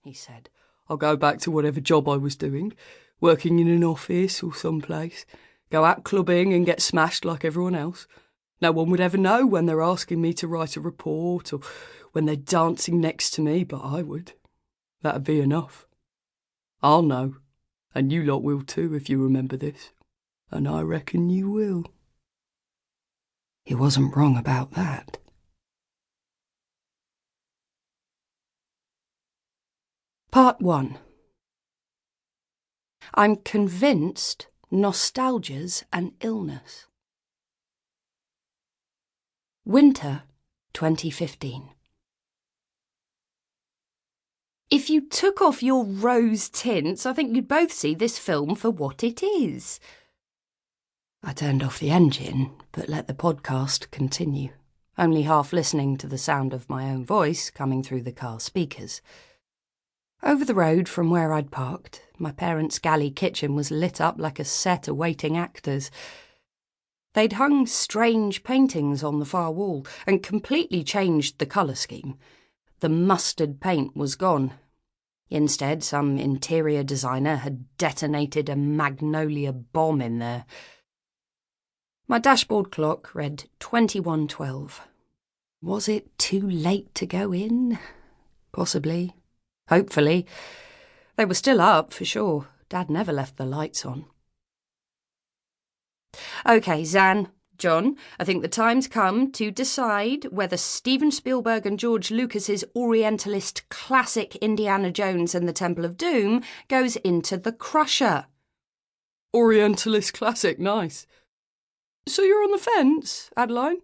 he said. "I'll go back to whatever job I was doing, working in an office or someplace, go out clubbing and get smashed like everyone else. No one would ever know when they're asking me to write a report or when they're dancing next to me, but I would. That'd be enough. I'll know, and you lot will too if you remember this, and I reckon you will." He wasn't wrong about that. Part 1. I'm convinced nostalgia's an illness. Winter 2015. If you took off your rose tints, I think you'd both see this film for what it is. I turned off the engine, but let the podcast continue, only half listening to the sound of my own voice coming through the car speakers. Over the road from where I'd parked, my parents' galley kitchen was lit up like a set awaiting actors. They'd hung strange paintings on the far wall and completely changed the colour scheme. The mustard paint was gone. Instead, some interior designer had detonated a magnolia bomb in there. My dashboard clock read 21:12. Was it too late to go in? Possibly. Hopefully. They were still up, for sure. Dad never left the lights on. OK, Zan, John, I think the time's come to decide whether Steven Spielberg and George Lucas's Orientalist classic Indiana Jones and the Temple of Doom goes into the crusher. Orientalist classic, nice. So you're on the fence, Adeline?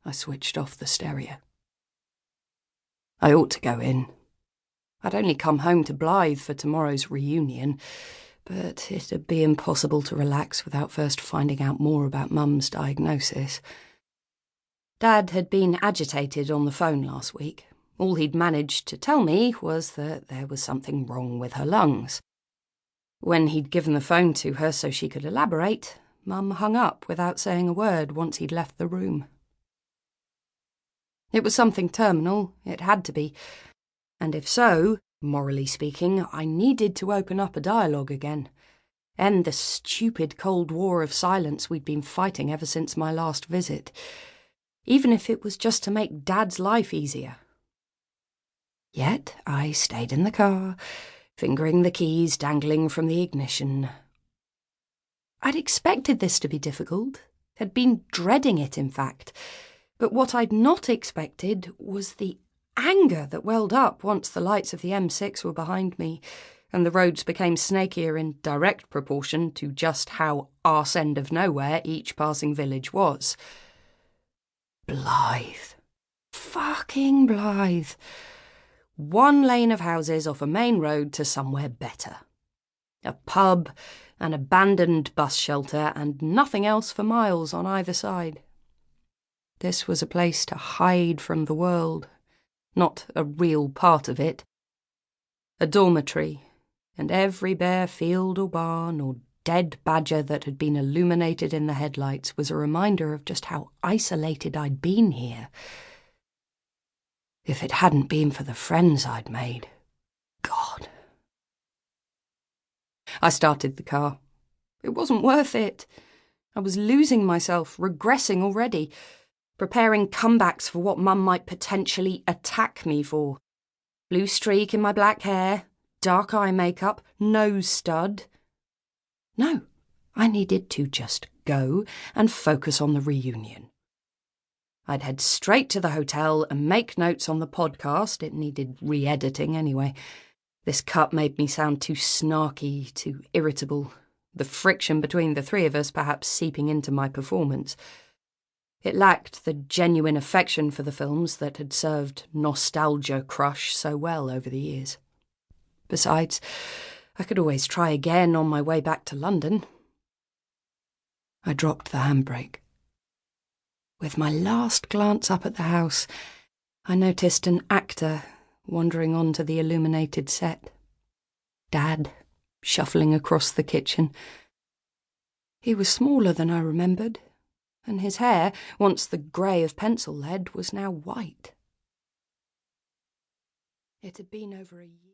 I switched off the stereo. I ought to go in. I'd only come home to Blythe for tomorrow's reunion, but it'd be impossible to relax without first finding out more about Mum's diagnosis. Dad had been agitated on the phone last week. All he'd managed to tell me was that there was something wrong with her lungs. When he'd given the phone to her so she could elaborate, Mum hung up without saying a word once he'd left the room. It was something terminal, it had to be. And if so, morally speaking, I needed to open up a dialogue again. End the stupid Cold War of silence we'd been fighting ever since my last visit. Even if it was just to make Dad's life easier. Yet I stayed in the car, fingering the keys dangling from the ignition. I'd expected this to be difficult, had been dreading it, in fact. But what I'd not expected was the anger that welled up once the lights of the M6 were behind me, and the roads became snakier in direct proportion to just how arse end of nowhere each passing village was. Blythe. Fucking Blythe. One lane of houses off a main road to somewhere better. A pub, an abandoned bus shelter, and nothing else for miles on either side. This was a place to hide from the world. Not a real part of it. A dormitory, and every bare field or barn or dead badger that had been illuminated in the headlights was a reminder of just how isolated I'd been here. If it hadn't been for the friends I'd made. God. I started the car. It wasn't worth it. I was losing myself, regressing already. Preparing comebacks for what Mum might potentially attack me for. Blue streak in my black hair, dark eye makeup, nose stud. No, I needed to just go and focus on the reunion. I'd head straight to the hotel and make notes on the podcast. It needed re-editing anyway. This cut made me sound too snarky, too irritable. The friction between the three of us perhaps seeping into my performance. It lacked the genuine affection for the films that had served Nostalgia Crush so well over the years. Besides, I could always try again on my way back to London. I dropped the handbrake. With my last glance up at the house, I noticed an actor wandering onto the illuminated set. Dad, shuffling across the kitchen. He was smaller than I remembered, and his hair, once the grey of pencil lead, was now white. It had been over a year.